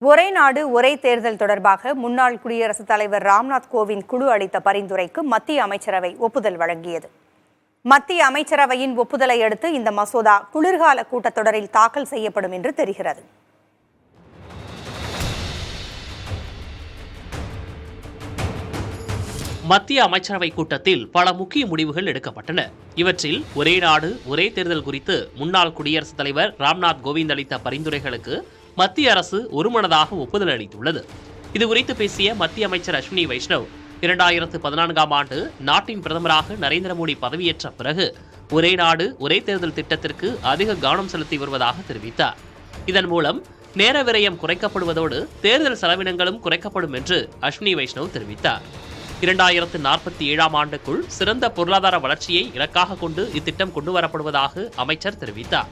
ஒரே நாடு ஒரே தேர்தல் தொடர்பாக முன்னாள் குடியரசுத் தலைவர் ராம்நாத் கோவிந்த் குழு அளித்த பரிந்துரைக்கு மத்திய அமைச்சரவை ஒப்புதல் வழங்கியது. மத்திய அமைச்சரவையின் ஒப்புதலை அடுத்து இந்த மசோதா குளிர்கால கூட்டத்தொடரில் தாக்கல் செய்யப்படும் என்று தெரிகிறது. மத்திய அமைச்சரவை கூட்டத்தில் பல முக்கிய முடிவுகள் எடுக்கப்பட்டன. இவற்றில் ஒரே நாடு ஒரே தேர்தல் குறித்து முன்னாள் குடியரசுத் தலைவர் ராம்நாத் கோவிந்த் அளித்த பரிந்துரைகளுக்கு மத்திய அரசு ஒருமனதாக ஒப்புதல் அளித்துள்ளது. இதுகுறித்து பேசிய மத்திய அமைச்சர் அஸ்வினி வைஷ்ணவ், 2014ஆம் ஆண்டு நாட்டின் பிரதமராக நரேந்திர மோடி பதவியேற்ற பிறகு ஒரே நாடு ஒரே தேர்தல் திட்டத்திற்கு அதிக கவனம் செலுத்தி வருவதாக தெரிவித்தார். இதன் மூலம் நேர விரயம் குறைக்கப்படுவதோடு தேர்தல் செலவினங்களும் குறைக்கப்படும் என்று அஸ்வினி வைஷ்ணவ் தெரிவித்தார். 2047ஆம் ஆண்டுக்குள் சிறந்த பொருளாதார வளர்ச்சியை இலக்காக கொண்டு இத்திட்டம் கொண்டுவரப்படுவதாக அமைச்சர் தெரிவித்தார்.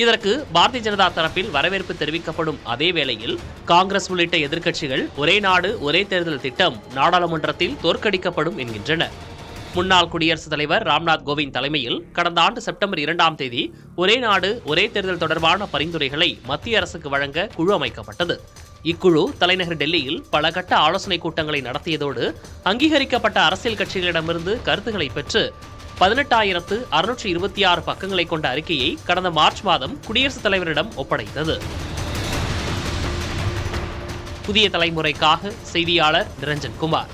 இதற்கு பாரதிய ஜனதா தரப்பில் வரவேற்பு தெரிவிக்கப்படும் அதே வேளையில் காங்கிரஸ் உள்ளிட்ட எதிர்க்கட்சிகள் ஒரே நாடு ஒரே தேர்தல் திட்டம் நாடாளுமன்றத்தில் தோற்கடிக்கப்படும் என்கின்றன. முன்னாள் குடியரசுத் தலைவர் ராம்நாத் கோவிந்த் தலைமையில் கடந்த ஆண்டு செப்டம்பர் 2ஆம் தேதி ஒரே நாடு ஒரே தேர்தல் தொடர்பான பரிந்துரைகளை மத்திய அரசுக்கு வழங்க குழு அமைக்கப்பட்டது. இக்குழு தலைநகர் டெல்லியில் பல கட்ட ஆலோசனைக் கூட்டங்களை நடத்தியதோடு அங்கீகரிக்கப்பட்ட அரசியல் கட்சிகளிடமிருந்து கருத்துக்களை பெற்று 18,626 பக்கங்களை கொண்ட அறிக்கையை கடந்த மார்ச் மாதம் குடியரசுத் தலைவரிடம் ஒப்படைத்தது. புதிய தலைமுறைக்காக செய்தியாளர் நிரஞ்சன் குமார்.